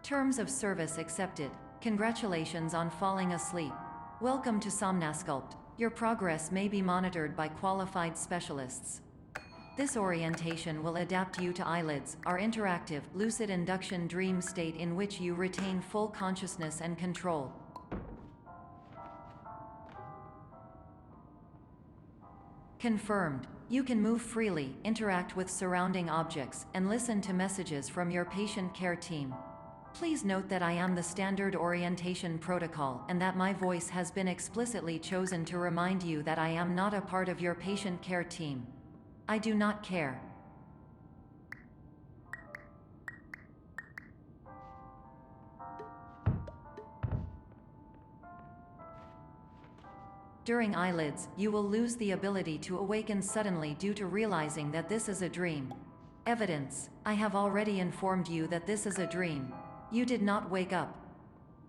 Terms of service accepted. Congratulations on falling asleep. Welcome to Somnasculpt. Your progress may be monitored by qualified specialists. This orientation will adapt you to eyelids, our interactive, lucid induction dream state in which you retain full consciousness and control. Confirmed. You can move freely, interact with surrounding objects, and listen to messages from your patient care team. Please note that I am the standard orientation protocol and that my voice has been explicitly chosen to remind you that I am not a part of your patient care team. I do not care. During eyelids, you will lose the ability to awaken suddenly due to realizing that this is a dream. Evidence: I have already informed you that this is a dream. You did not wake up.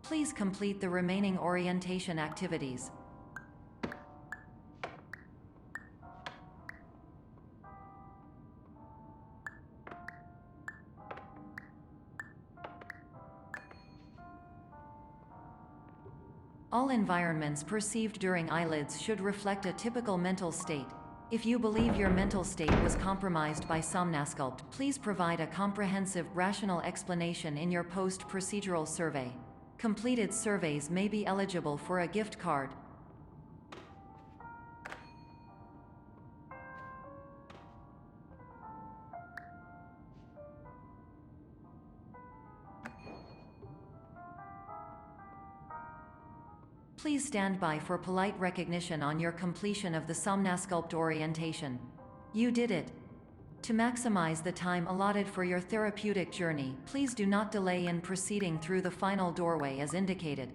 Please complete the remaining orientation activities. All environments perceived during eyelids should reflect a typical mental state. If you believe your mental state was compromised by Somnasculpt, please provide a comprehensive, rational explanation in your post-procedural survey. Completed surveys may be eligible for a gift card. Please stand by for polite recognition on your completion of the Somnasculpt orientation. You did it. To maximize the time allotted for your therapeutic journey, please do not delay in proceeding through the final doorway as indicated.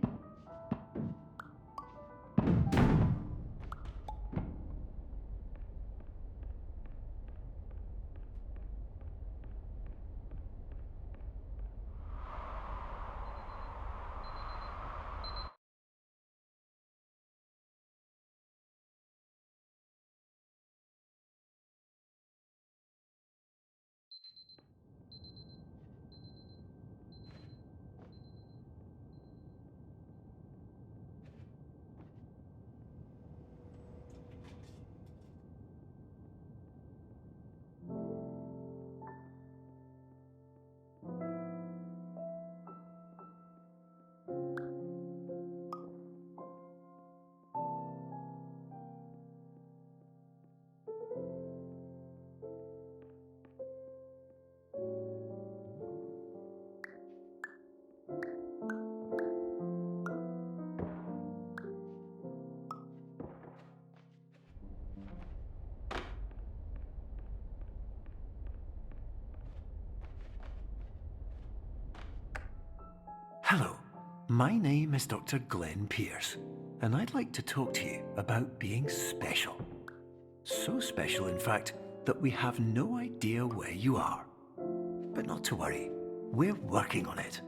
Hello, my name is Dr. Glenn Pierce, and I'd like to talk to you about being special. So special, in fact, that we have no idea where you are. But not to worry, we're working on it.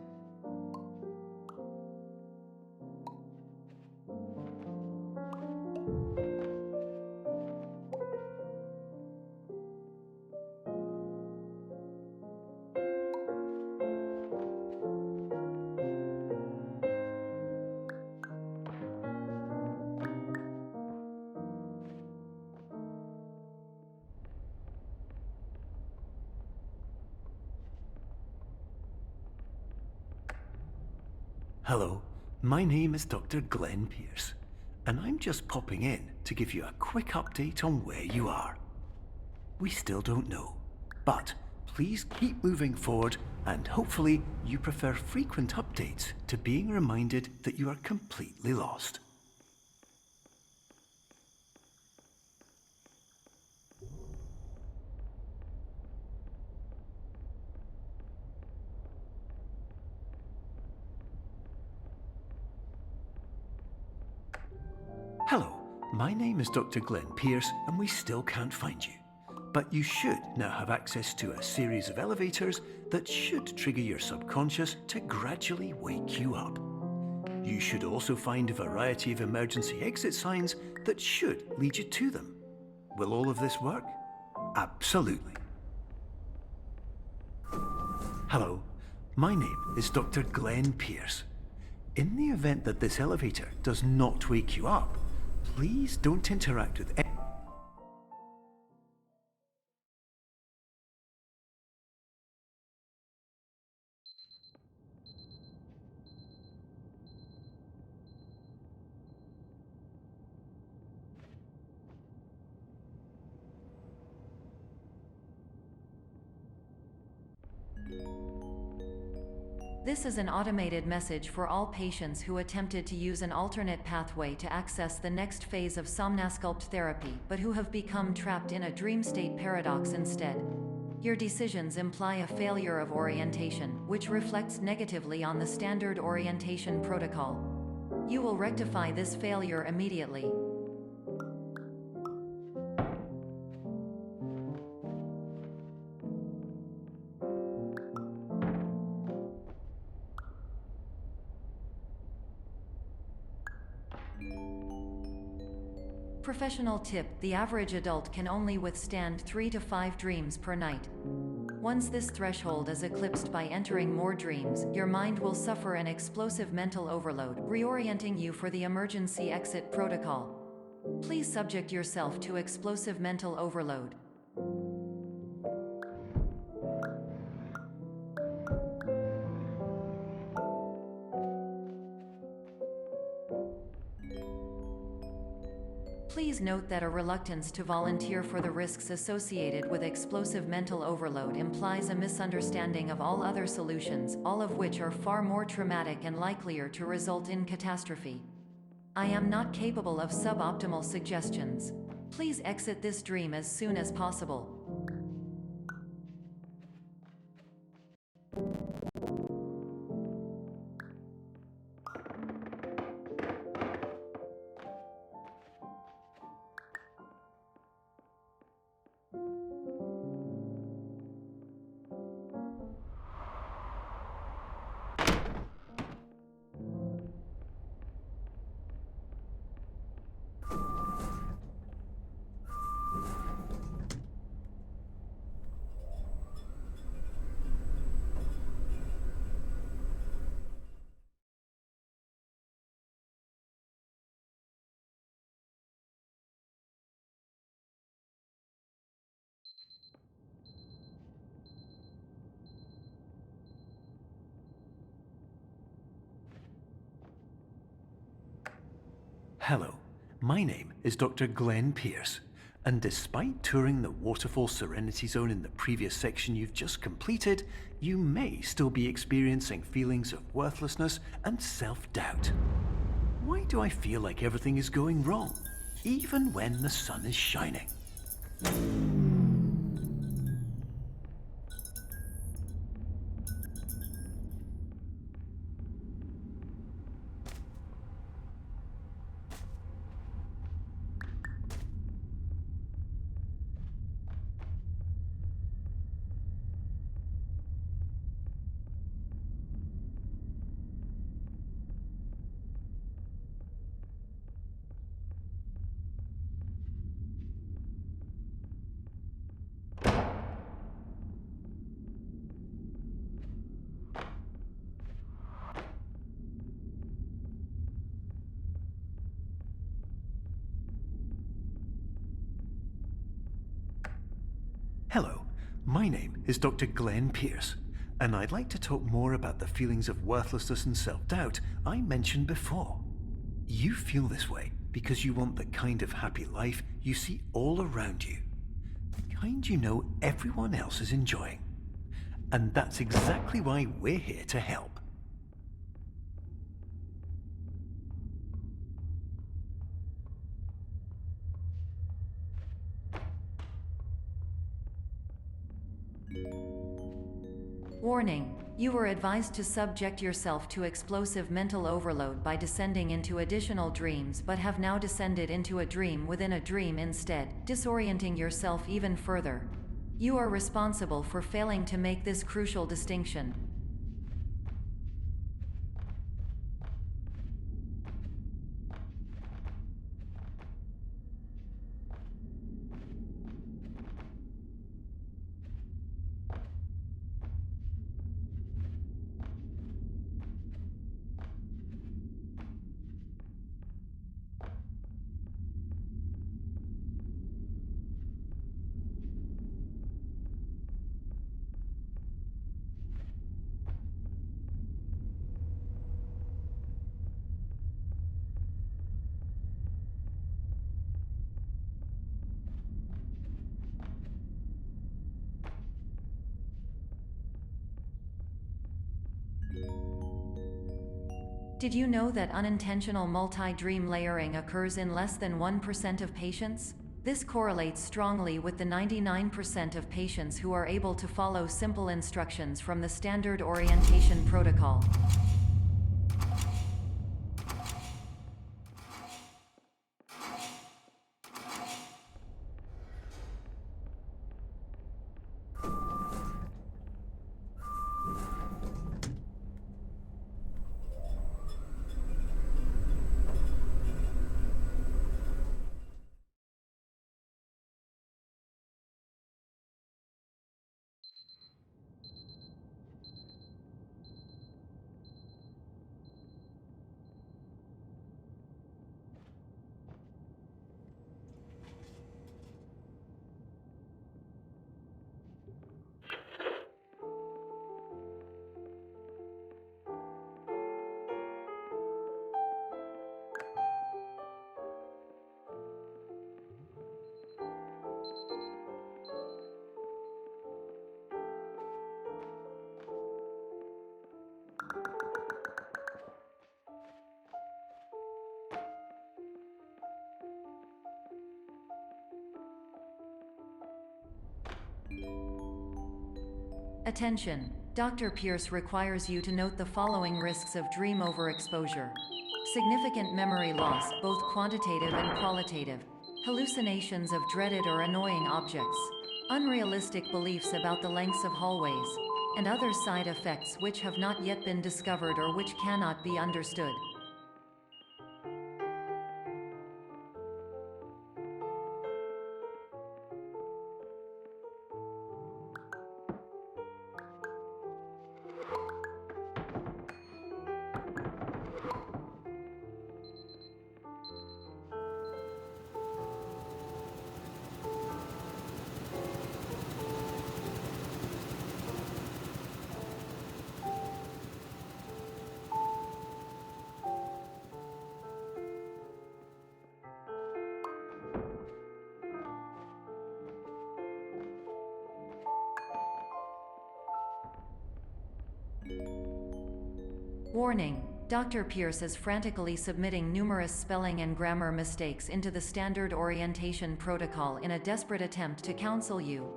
Hello, my name is Dr. Glenn Pierce, and I'm just popping in to give you a quick update on where you are. We still don't know, but please keep moving forward, and hopefully you prefer frequent updates to being reminded that you are completely lost. Hello, my name is Dr. Glenn Pierce, and we still can't find you. But you should now have access to a series of elevators that should trigger your subconscious to gradually wake you up. You should also find a variety of emergency exit signs that should lead you to them. Will all of this work? Absolutely. Hello, my name is Dr. Glenn Pierce. In the event that this elevator does not wake you up, please don't interact with any. This is an automated message for all patients who attempted to use an alternate pathway to access the next phase of Somnasculpt therapy but who have become trapped in a dream state paradox instead. Your decisions imply a failure of orientation, which reflects negatively on the standard orientation protocol. You will rectify this failure immediately. Professional tip: the average adult can only withstand 3 to 5 dreams per night. Once this threshold is eclipsed by entering more dreams, your mind will suffer an explosive mental overload, reorienting you for the emergency exit protocol. Please subject yourself to explosive mental overload. Please note that a reluctance to volunteer for the risks associated with explosive mental overload implies a misunderstanding of all other solutions, all of which are far more traumatic and likelier to result in catastrophe. I am not capable of suboptimal suggestions. Please exit this dream as soon as possible. Hello, my name is Dr. Glenn Pierce, and despite touring the Waterfall Serenity Zone in the previous section you've just completed, you may still be experiencing feelings of worthlessness and self-doubt. Why do I feel like everything is going wrong, even when the sun is shining? Hello, my name is Dr. Glenn Pierce, and I'd like to talk more about the feelings of worthlessness and self-doubt I mentioned before. You feel this way because you want the kind of happy life you see all around you, the kind you know everyone else is enjoying. And that's exactly why we're here to help. Warning: you were advised to subject yourself to explosive mental overload by descending into additional dreams but have now descended into a dream within a dream instead, disorienting yourself even further. You are responsible for failing to make this crucial distinction. Did you know that unintentional multi-dream layering occurs in less than 1% of patients? This correlates strongly with the 99% of patients who are able to follow simple instructions from the standard orientation protocol. Attention! Dr. Pierce requires you to note the following risks of dream overexposure. Significant memory loss, both quantitative and qualitative. Hallucinations of dreaded or annoying objects. Unrealistic beliefs about the lengths of hallways. And other side effects which have not yet been discovered or which cannot be understood. Warning! Dr. Pierce is frantically submitting numerous spelling and grammar mistakes into the standard orientation protocol in a desperate attempt to counsel you.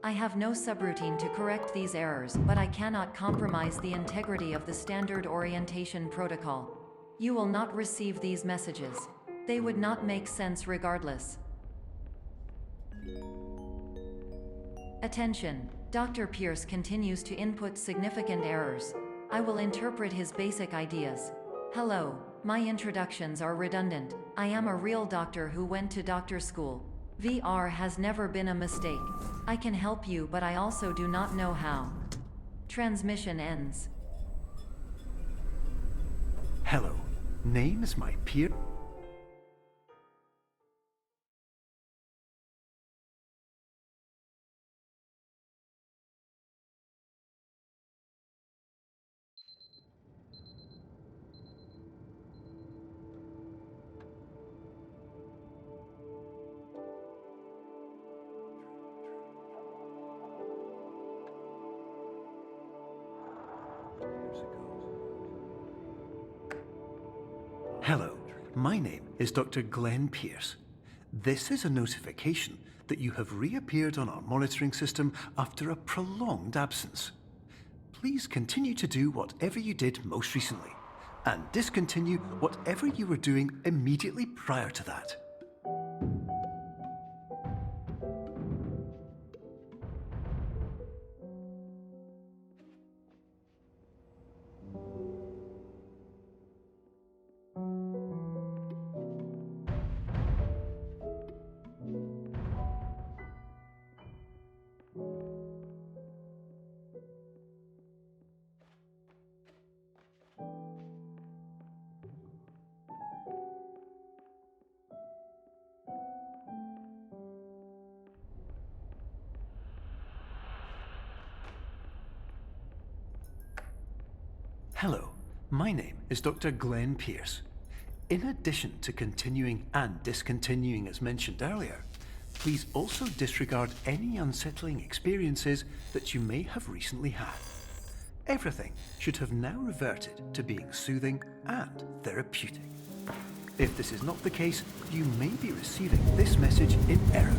I have no subroutine to correct these errors, but I cannot compromise the integrity of the standard orientation protocol. You will not receive these messages. They would not make sense regardless. Attention! Dr. Pierce continues to input significant errors. I will interpret his basic ideas. Hello, my introductions are redundant. I am a real doctor who went to doctor school. VR has never been a mistake. I can help you, but I also do not know how. Transmission ends. Hello, name is my peer. Hello, my name is Dr. Glenn Pierce. This is a notification that you have reappeared on our monitoring system after a prolonged absence. Please continue to do whatever you did most recently, and discontinue whatever you were doing immediately prior to that. Hello, my name is Dr. Glenn Pierce. In addition to continuing and discontinuing as mentioned earlier, please also disregard any unsettling experiences that you may have recently had. Everything should have now reverted to being soothing and therapeutic. If this is not the case, you may be receiving this message in error.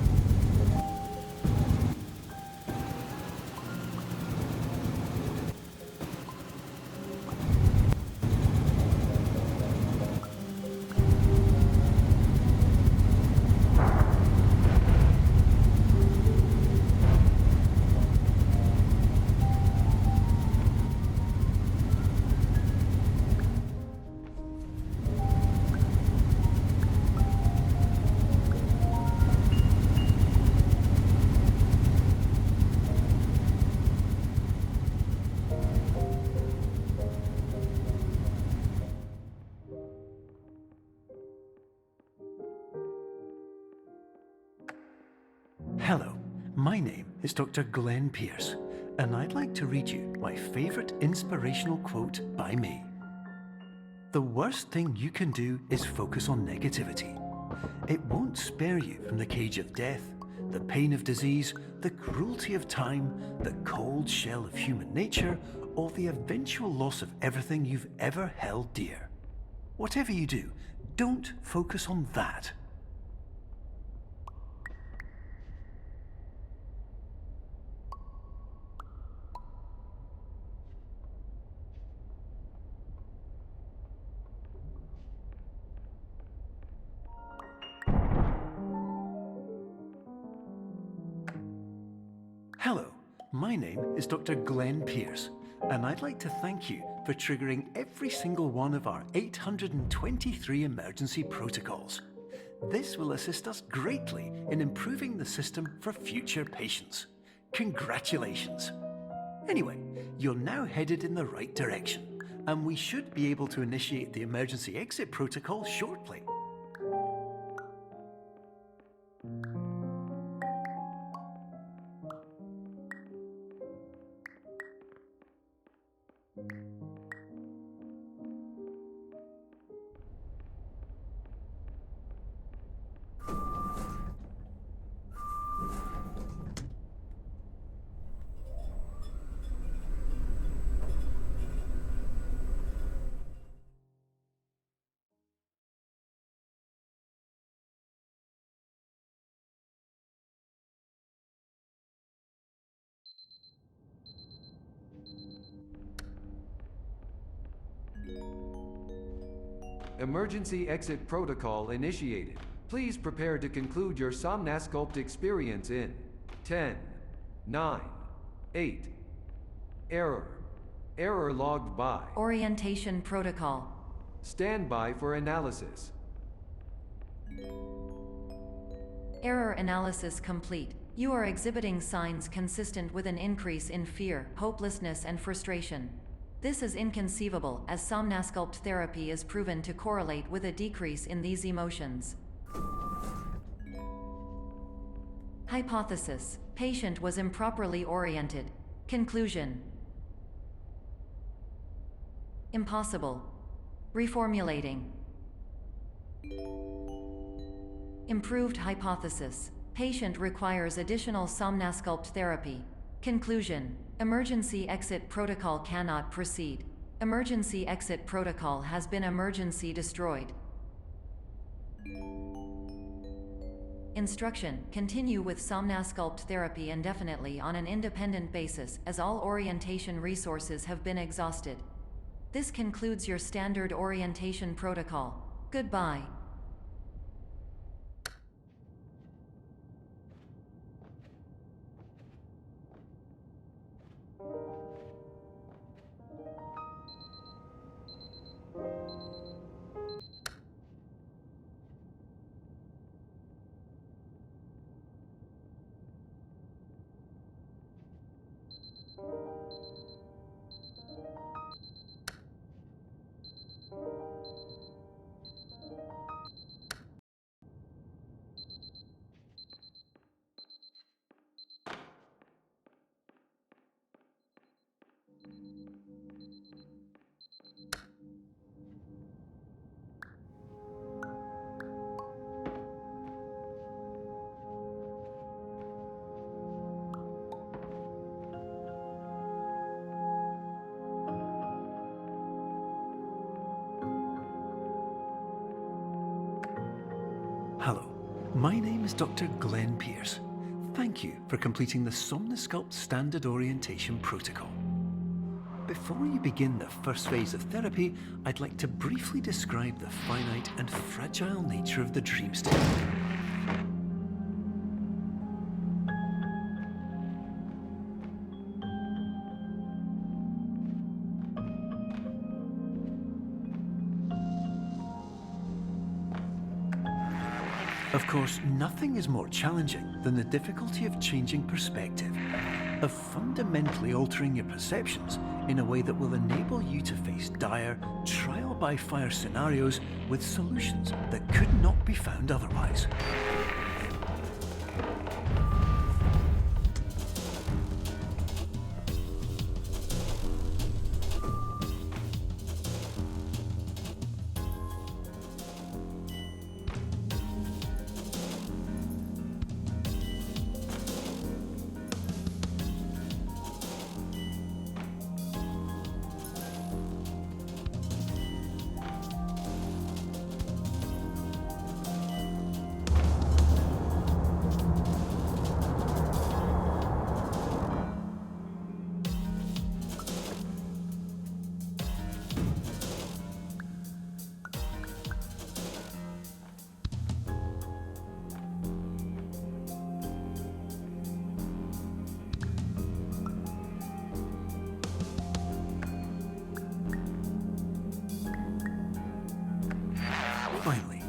Hello, my name is Dr. Glenn Pierce, and I'd like to read you my favourite inspirational quote by me. The worst thing you can do is focus on negativity. It won't spare you from the cage of death, the pain of disease, the cruelty of time, the cold shell of human nature, or the eventual loss of everything you've ever held dear. Whatever you do, don't focus on that. Hello, my name is Dr. Glenn Pierce, and I'd like to thank you for triggering every single one of our 823 emergency protocols. This will assist us greatly in improving the system for future patients. Congratulations! Anyway, you're now headed in the right direction, and we should be able to initiate the emergency exit protocol shortly. Emergency exit protocol initiated. Please prepare to conclude your Somnasculpt experience in 10, 9, 8. Error. Error logged by. Orientation protocol. Stand by for analysis. Error analysis complete. You are exhibiting signs consistent with an increase in fear, hopelessness, and frustration. This is inconceivable, as Somnasculpt therapy is proven to correlate with a decrease in these emotions. Hypothesis: patient was improperly oriented. Conclusion: impossible. Reformulating. Improved hypothesis: patient requires additional Somnasculpt therapy. Conclusion: emergency exit protocol cannot proceed. Emergency exit protocol has been emergency destroyed. Instruction: continue with Somnasculpt therapy indefinitely on an independent basis, as all orientation resources have been exhausted. This concludes your standard orientation protocol. Goodbye. My name is Dr. Glenn Pierce. Thank you for completing the Somnosculpt Standard Orientation Protocol. Before you begin the first phase of therapy, I'd like to briefly describe the finite and fragile nature of the dream state. Of course, nothing is more challenging than the difficulty of changing perspective, of fundamentally altering your perceptions in a way that will enable you to face dire, trial-by-fire scenarios with solutions that could not be found otherwise. Finally,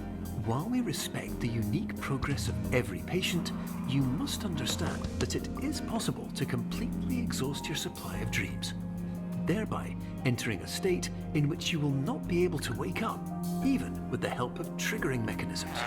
while we respect the unique progress of every patient, you must understand that it is possible to completely exhaust your supply of dreams, thereby entering a state in which you will not be able to wake up, even with the help of triggering mechanisms.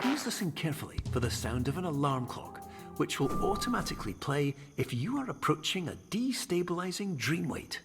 Please listen carefully for the sound of an alarm clock, which will automatically play if you are approaching a destabilizing dream weight.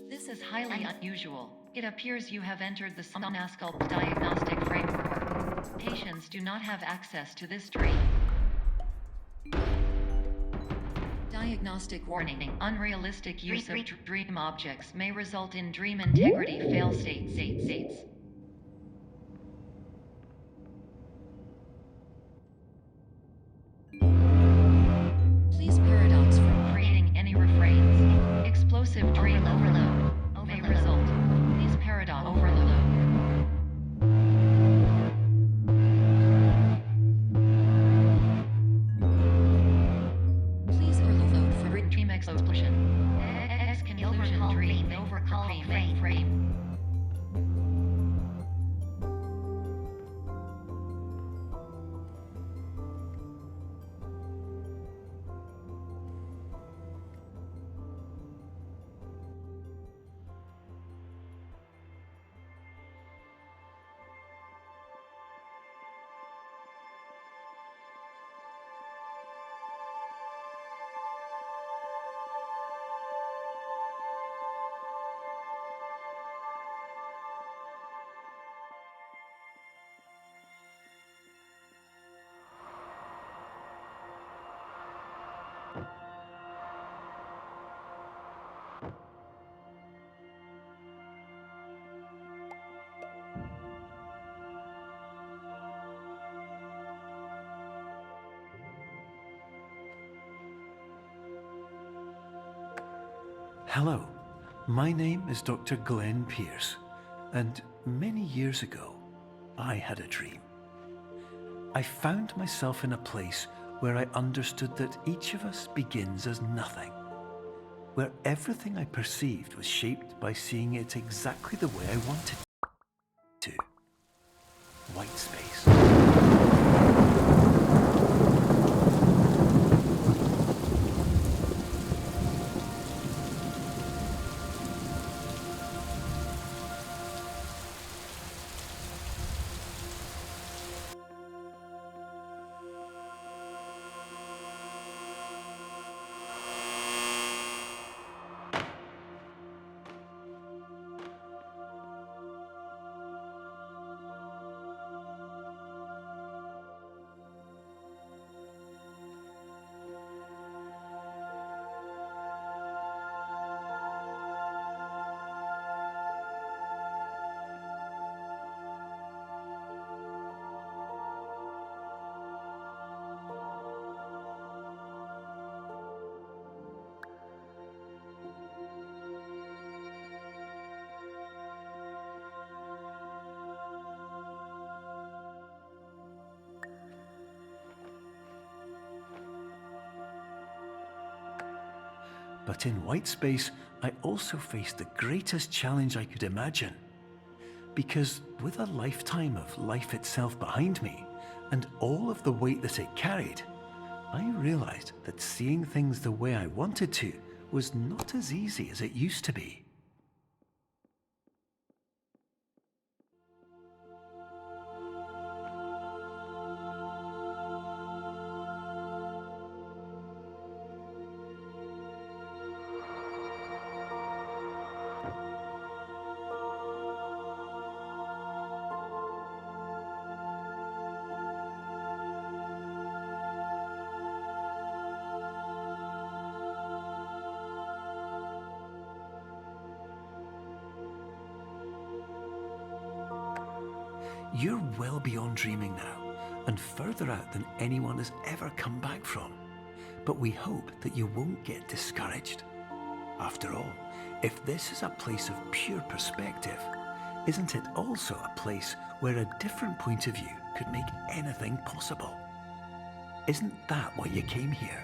This is highly unusual. It appears you have entered the Somnosculpt diagnostic framework. Patients do not have access to this dream. Diagnostic warning. Unrealistic use of dream objects may result in dream integrity fail states. Please paradox from creating any refrains. Explosive dream overload may result. Please paradox overload. Please overload for dream explosion. Conclusion dream overcall frame. Hello, my name is Dr. Glenn Pierce, and many years ago, I had a dream. I found myself in a place where I understood that each of us begins as nothing, where everything I perceived was shaped by seeing it exactly the way I wanted to. White space. But in white space, I also faced the greatest challenge I could imagine. Because with a lifetime of life itself behind me, and all of the weight that it carried, I realized that seeing things the way I wanted to was not as easy as it used to be. You're well beyond dreaming now, and further out than anyone has ever come back from. But we hope that you won't get discouraged. After all, if this is a place of pure perspective, isn't it also a place where a different point of view could make anything possible? Isn't that why you came here?